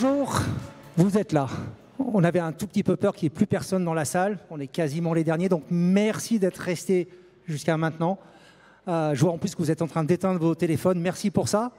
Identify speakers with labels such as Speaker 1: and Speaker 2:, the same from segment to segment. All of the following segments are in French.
Speaker 1: Bonjour, vous êtes là. On avait un tout petit peu peur qu'il n'y ait plus personne dans la salle. On est quasiment les derniers, donc merci d'être restés jusqu'à maintenant. Je vois en plus que vous êtes en train d'éteindre vos téléphones. Merci pour ça.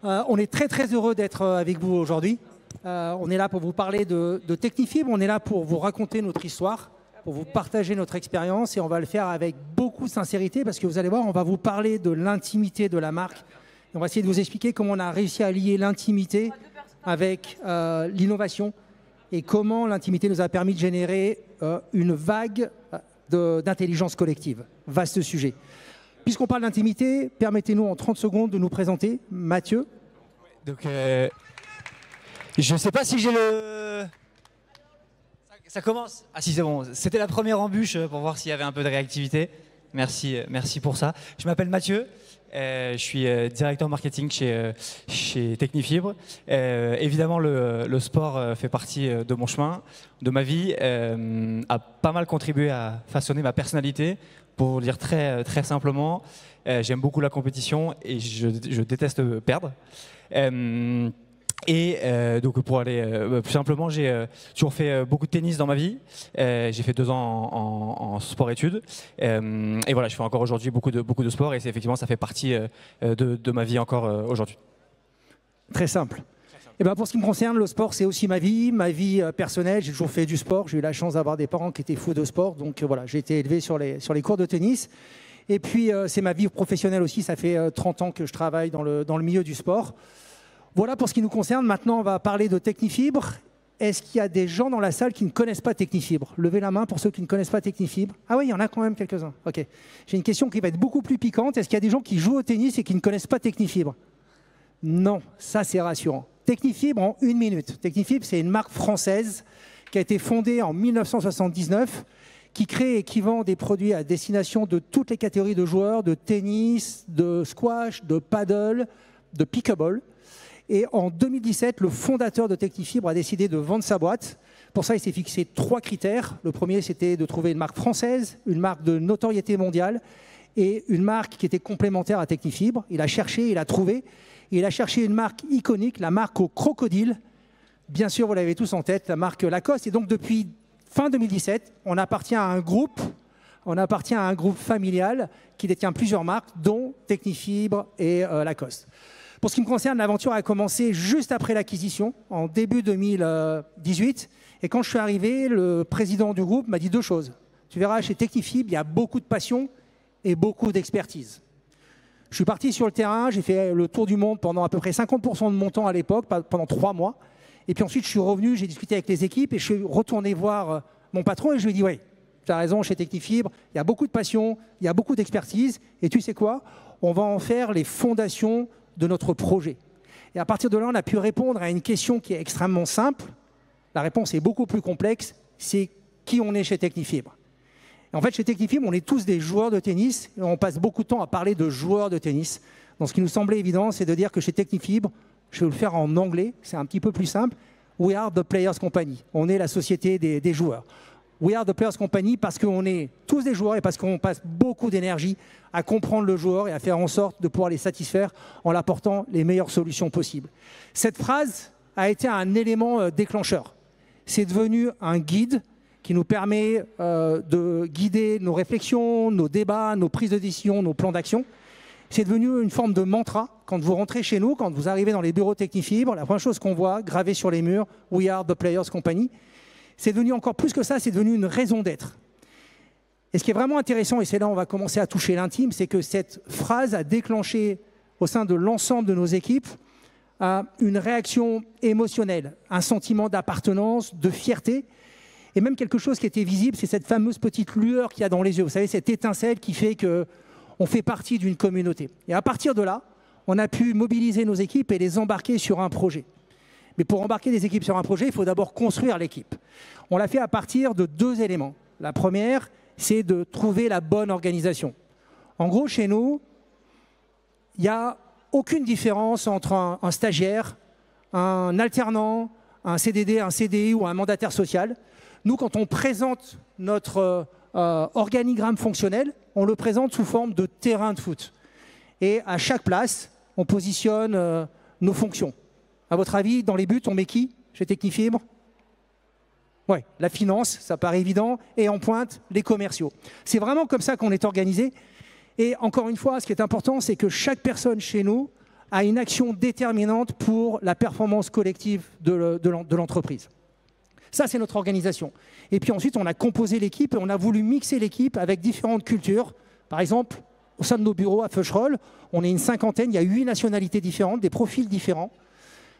Speaker 1: On est très très heureux d'être avec vous aujourd'hui. On est là pour vous parler de Technifib. On est là pour vous raconter notre histoire, pour vous partager notre expérience, et on va le faire avec beaucoup de sincérité parce que vous allez voir, on va vous parler de l'intimité de la marque. Et on va essayer de vous expliquer comment on a réussi à lier l'intimité avec l'innovation et comment l'intimité nous a permis de générer une vague d'intelligence collective. Vaste sujet. Puisqu'on parle d'intimité, permettez-nous en 30 secondes de nous présenter. Mathieu.
Speaker 2: Donc, je ne sais pas si j'ai le... Ça commence. Ah si, c'est bon. C'était la première embûche pour voir s'il y avait un peu de réactivité. Merci pour ça. Je m'appelle Mathieu. Je suis directeur marketing chez Technifibre. Évidemment, le sport fait partie de mon chemin, de ma vie, a pas mal contribué à façonner ma personnalité. Pour le dire très simplement, j'aime beaucoup la compétition et je déteste perdre. Donc pour aller plus simplement, j'ai toujours fait beaucoup de tennis dans ma vie. J'ai fait 2 ans en sport-études. Et voilà, je fais encore aujourd'hui beaucoup de sport et effectivement, ça fait partie de ma vie encore aujourd'hui.
Speaker 1: Très simple. Et ben pour ce qui me concerne, le sport, c'est aussi ma vie personnelle. J'ai toujours fait du sport. J'ai eu la chance d'avoir des parents qui étaient fous de sport. Donc voilà, j'ai été élevé sur les cours de tennis. Et puis, c'est ma vie professionnelle aussi. Ça fait 30 ans que je travaille dans le milieu du sport. Voilà pour ce qui nous concerne. Maintenant, on va parler de Technifibre. Est-ce qu'il y a des gens dans la salle qui ne connaissent pas Technifibre? Levez la main pour ceux qui ne connaissent pas Technifibre. Ah oui, il y en a quand même quelques-uns. Ok. J'ai une question qui va être beaucoup plus piquante. Est-ce qu'il y a des gens qui jouent au tennis et qui ne connaissent pas Technifibre? Non, ça c'est rassurant. Technifibre en 1 minute. Technifibre, c'est une marque française qui a été fondée en 1979, qui crée et qui vend des produits à destination de toutes les catégories de joueurs, de tennis, de squash, de paddle, de pickleball. Et en 2017, le fondateur de Technifibre a décidé de vendre sa boîte. Pour ça, il s'est fixé 3 critères. Le premier, c'était de trouver une marque française, une marque de notoriété mondiale et une marque qui était complémentaire à Technifibre. Il a cherché, il a trouvé. Et il a cherché une marque iconique, la marque au crocodile. Bien sûr, vous l'avez tous en tête, la marque Lacoste. Et donc, depuis fin 2017, on appartient à un groupe familial qui détient plusieurs marques, dont Technifibre et Lacoste. Pour ce qui me concerne, l'aventure a commencé juste après l'acquisition, en début 2018. Et quand je suis arrivé, le président du groupe m'a dit 2 choses. Tu verras, chez Technifibre, il y a beaucoup de passion et beaucoup d'expertise. Je suis parti sur le terrain, j'ai fait le tour du monde pendant à peu près 50% de mon temps à l'époque, pendant 3 mois. Et puis ensuite, je suis revenu, j'ai discuté avec les équipes et je suis retourné voir mon patron et je lui ai dit « Oui, tu as raison, chez Technifibre, il y a beaucoup de passion, il y a beaucoup d'expertise. Et tu sais quoi? On va en faire les fondations de notre projet. » Et à partir de là, on a pu répondre à une question qui est extrêmement simple. La réponse est beaucoup plus complexe. C'est qui on est chez Technifibre. En fait, chez Technifibre, on est tous des joueurs de tennis et on passe beaucoup de temps à parler de joueurs de tennis. Donc, ce qui nous semblait évident, c'est de dire que chez Technifibre, je vais le faire en anglais, c'est un petit peu plus simple. We are the Players Company. On est la société des joueurs. We are the Players Company parce qu'on est tous des joueurs et parce qu'on passe beaucoup d'énergie à comprendre le joueur et à faire en sorte de pouvoir les satisfaire en leur apportant les meilleures solutions possibles. Cette phrase a été un élément déclencheur. C'est devenu un guide qui nous permet de guider nos réflexions, nos débats, nos prises de décision, nos plans d'action. C'est devenu une forme de mantra. Quand vous rentrez chez nous, quand vous arrivez dans les bureaux Technifibre, la première chose qu'on voit gravée sur les murs, We are the Players Company. C'est devenu encore plus que ça, c'est devenu une raison d'être. Et ce qui est vraiment intéressant, et c'est là où on va commencer à toucher l'intime, c'est que cette phrase a déclenché au sein de l'ensemble de nos équipes une réaction émotionnelle, un sentiment d'appartenance, de fierté, et même quelque chose qui était visible, c'est cette fameuse petite lueur qu'il y a dans les yeux. Vous savez, cette étincelle qui fait qu'on fait partie d'une communauté. Et à partir de là, on a pu mobiliser nos équipes et les embarquer sur un projet. Mais pour embarquer des équipes sur un projet, il faut d'abord construire l'équipe. On l'a fait à partir de 2 éléments. La première, c'est de trouver la bonne organisation. En gros, chez nous, il n'y a aucune différence entre un stagiaire, un alternant, un CDD, un CDI ou un mandataire social. Nous, quand on présente notre organigramme fonctionnel, on le présente sous forme de terrain de foot. Et à chaque place, on positionne nos fonctions. À votre avis, dans les buts, on met qui chez Technifibre? Oui, la finance, ça paraît évident, et en pointe, les commerciaux. C'est vraiment comme ça qu'on est organisé. Et encore une fois, ce qui est important, c'est que chaque personne chez nous a une action déterminante pour la performance collective de l'entreprise. Ça, c'est notre organisation. Et puis ensuite, on a composé l'équipe et on a voulu mixer l'équipe avec différentes cultures. Par exemple, au sein de nos bureaux à Feucherolles, on est une cinquantaine, il y a 8 nationalités différentes, des profils différents.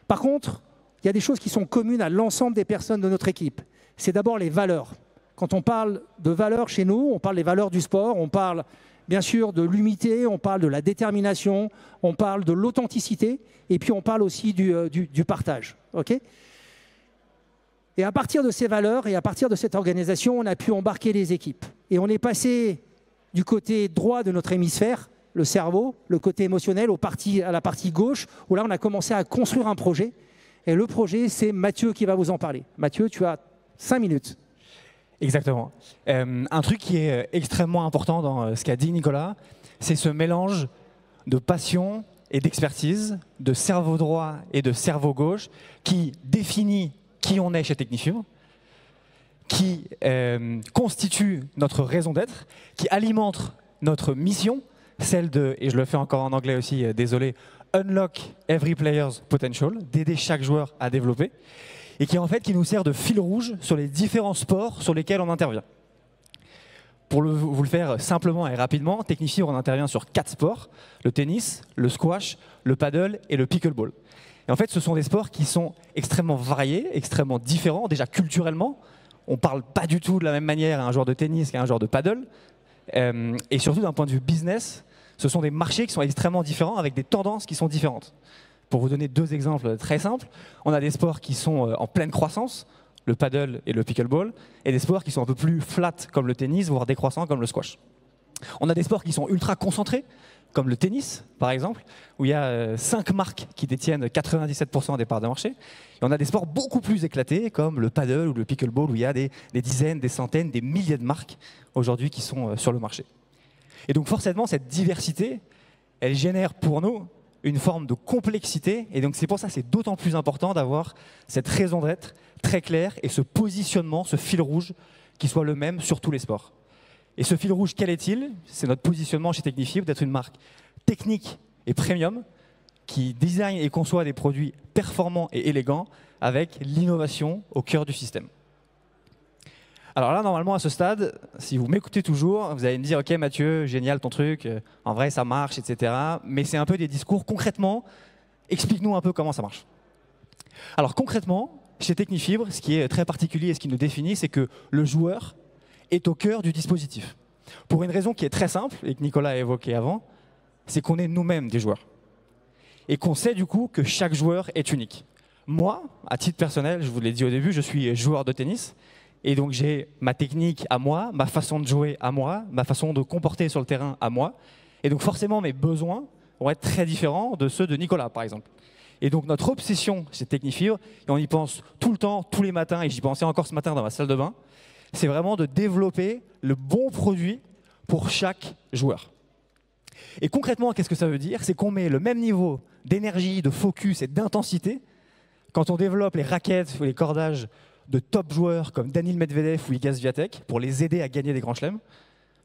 Speaker 1: Par contre, il y a des choses qui sont communes à l'ensemble des personnes de notre équipe. C'est d'abord les valeurs. Quand on parle de valeurs chez nous, on parle des valeurs du sport, on parle bien sûr de l'humilité, on parle de la détermination, on parle de l'authenticité, et puis on parle aussi du partage. Okay ? Et à partir de ces valeurs et à partir de cette organisation, on a pu embarquer les équipes. Et on est passé du côté droit de notre hémisphère, le cerveau, le côté émotionnel, à la partie gauche, où là on a commencé à construire un projet. Et le projet, c'est Mathieu qui va vous en parler. Mathieu, tu as 5 minutes.
Speaker 2: Exactement. Un truc qui est extrêmement important dans ce qu'a dit Nicolas, c'est ce mélange de passion et d'expertise, de cerveau droit et de cerveau gauche, qui définit qui on est chez Technifibre, qui constitue notre raison d'être, qui alimente notre mission, celle de, et je le fais encore en anglais aussi, désolé, unlock every player's potential, d'aider chaque joueur à développer, et qui en fait qui nous sert de fil rouge sur les différents sports sur lesquels on intervient. Pour vous le faire simplement et rapidement, Technifibre, on intervient sur 4 sports, le tennis, le squash, le paddle et le pickleball. Et en fait, ce sont des sports qui sont extrêmement variés, extrêmement différents, déjà culturellement. On ne parle pas du tout de la même manière à un joueur de tennis qu'à un joueur de paddle. Et surtout, d'un point de vue business, ce sont des marchés qui sont extrêmement différents, avec des tendances qui sont différentes. Pour vous donner 2 exemples très simples, on a des sports qui sont en pleine croissance, le paddle et le pickleball, et des sports qui sont un peu plus flat, comme le tennis, voire décroissants, comme le squash. On a des sports qui sont ultra concentrés, comme le tennis, par exemple, où il y a 5 marques qui détiennent 97% des parts de marché. Et on a des sports beaucoup plus éclatés, comme le paddle ou le pickleball, où il y a des dizaines, des centaines, des milliers de marques aujourd'hui qui sont sur le marché. Et donc forcément, cette diversité, elle génère pour nous une forme de complexité. Et donc c'est pour ça que c'est d'autant plus important d'avoir cette raison d'être très claire et ce positionnement, ce fil rouge, qui soit le même sur tous les sports. Et ce fil rouge, quel est-il? C'est notre positionnement chez Technifibre d'être une marque technique et premium qui design et conçoit des produits performants et élégants avec l'innovation au cœur du système. Alors là, normalement, à ce stade, si vous m'écoutez toujours, vous allez me dire « Ok Mathieu, génial ton truc, en vrai ça marche, etc. » Mais c'est un peu des discours. Concrètement, explique-nous un peu comment ça marche. Alors concrètement, chez Technifibre, ce qui est très particulier et ce qui nous définit, c'est que le joueur est au cœur du dispositif. Pour une raison qui est très simple, et que Nicolas a évoqué avant, c'est qu'on est nous-mêmes des joueurs. Et qu'on sait du coup que chaque joueur est unique. Moi, à titre personnel, je vous l'ai dit au début, je suis joueur de tennis. Et donc j'ai ma technique à moi, ma façon de jouer à moi, ma façon de comporter sur le terrain à moi. Et donc forcément, mes besoins vont être très différents de ceux de Nicolas, par exemple. Et donc notre obsession chez Technifibre, et on y pense tout le temps, tous les matins, et j'y pensais encore ce matin dans ma salle de bain, c'est vraiment de développer le bon produit pour chaque joueur. Et concrètement, qu'est-ce que ça veut dire? C'est qu'on met le même niveau d'énergie, de focus et d'intensité quand on développe les raquettes ou les cordages de top joueurs comme Daniil Medvedev ou Iga Swiatek pour les aider à gagner des grands chelems,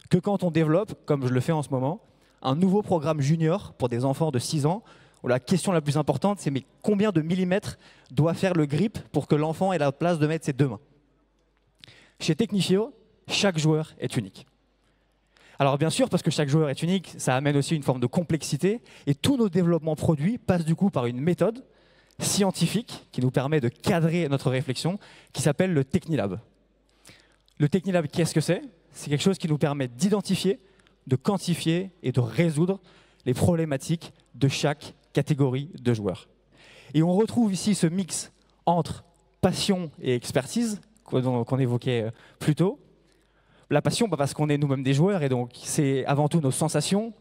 Speaker 2: que quand on développe, comme je le fais en ce moment, un nouveau programme junior pour des enfants de 6 ans, où la question la plus importante, c'est mais combien de millimètres doit faire le grip pour que l'enfant ait la place de mettre ses 2 mains. Chez Technifibre, chaque joueur est unique. Alors bien sûr, parce que chaque joueur est unique, ça amène aussi une forme de complexité, et tous nos développements produits passent du coup par une méthode scientifique qui nous permet de cadrer notre réflexion, qui s'appelle le Technilab. Le Technilab, qu'est-ce que c'est? C'est quelque chose qui nous permet d'identifier, de quantifier et de résoudre les problématiques de chaque catégorie de joueurs. Et on retrouve ici ce mix entre passion et expertise qu'on évoquait plus tôt. La passion, parce qu'on est nous-mêmes des joueurs, et donc c'est avant tout nos sensations,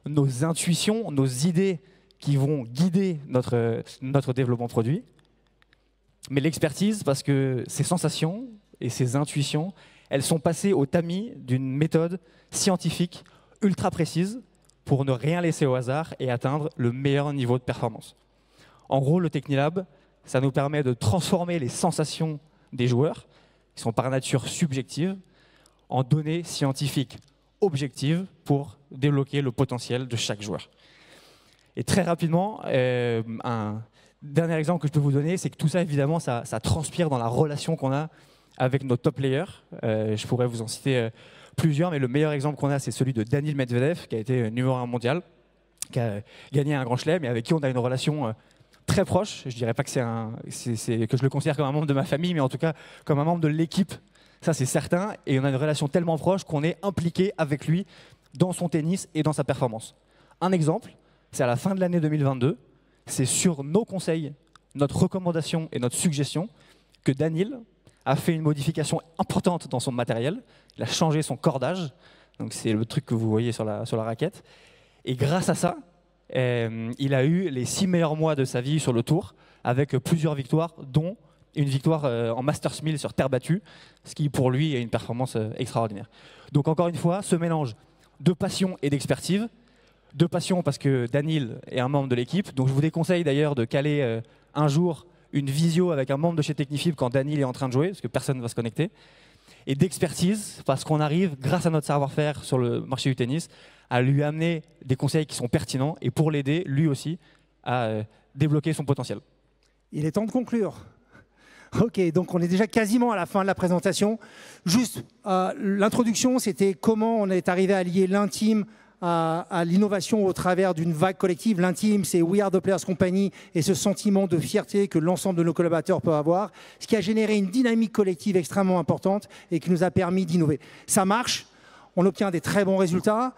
Speaker 2: nos intuitions, nos idées qui vont guider notre développement produit. Mais l'expertise, parce que ces sensations et ces intuitions, elles sont passées au tamis d'une méthode scientifique ultra précise pour ne rien laisser au hasard et atteindre le meilleur niveau de performance. En gros, le Technilab, ça nous permet de transformer les sensations des joueurs, qui sont par nature subjectives, en données scientifiques objectives pour débloquer le potentiel de chaque joueur. Et très rapidement, un dernier exemple que je peux vous donner, c'est que tout ça, évidemment, ça transpire dans la relation qu'on a avec nos top players. Je pourrais vous en citer plusieurs, mais le meilleur exemple qu'on a, c'est celui de Daniil Medvedev, qui a été numéro 1 mondial, qui a gagné un grand chelem, et avec qui on a une relation très proche. Je ne dirais pas que que je le considère comme un membre de ma famille, mais en tout cas comme un membre de l'équipe. Ça, c'est certain. Et on a une relation tellement proche qu'on est impliqué avec lui dans son tennis et dans sa performance. Un exemple, c'est à la fin de l'année 2022. C'est sur nos conseils, notre recommandation et notre suggestion que Daniil a fait une modification importante dans son matériel. Il a changé son cordage. Donc c'est le truc que vous voyez sur la raquette. Et grâce à ça, il a eu les 6 meilleurs mois de sa vie sur le tour, avec plusieurs victoires, dont une victoire en Masters 1000 sur terre battue, ce qui pour lui est une performance extraordinaire. Donc encore une fois, ce mélange de passion et d'expertise. De passion parce que Daniil est un membre de l'équipe, donc je vous déconseille d'ailleurs de caler un jour une visio avec un membre de chez Technifib quand Daniil est en train de jouer, parce que personne ne va se connecter. Et d'expertise, parce qu'on arrive, grâce à notre savoir-faire sur le marché du tennis, à lui amener des conseils qui sont pertinents et pour l'aider, lui aussi, à débloquer son potentiel.
Speaker 1: Il est temps de conclure. Ok, donc on est déjà quasiment à la fin de la présentation. Juste, l'introduction, c'était comment on est arrivé à lier l'intime à l'innovation au travers d'une vague collective. L'intime, c'est We Are The Players Company et ce sentiment de fierté que l'ensemble de nos collaborateurs peuvent avoir, ce qui a généré une dynamique collective extrêmement importante et qui nous a permis d'innover. Ça marche, on obtient des très bons résultats,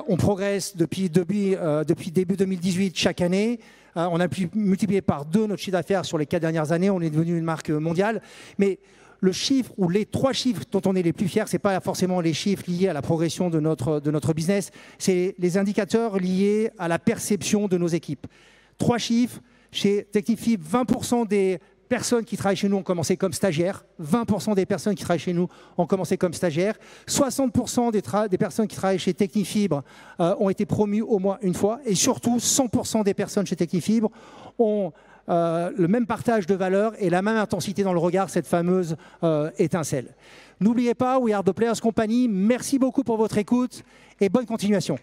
Speaker 1: on progresse depuis début 2018 chaque année. On a pu multiplier par 2 notre chiffre d'affaires sur les 4 dernières années, on est devenu une marque mondiale. Mais le chiffre ou les 3 chiffres dont on est les plus fiers, ce n'est pas forcément les chiffres liés à la progression de notre business, c'est les indicateurs liés à la perception de nos équipes. 3 chiffres, chez Technifib, 20% des personnes qui travaillent chez nous ont commencé comme stagiaires, 20% des personnes qui travaillent chez nous ont commencé comme stagiaires, 60% des personnes qui travaillent chez Technifibre ont été promues au moins une fois, et surtout 100% des personnes chez Technifibre ont le même partage de valeurs et la même intensité dans le regard, cette fameuse étincelle. N'oubliez pas, We Are The Players Company, merci beaucoup pour votre écoute et bonne continuation.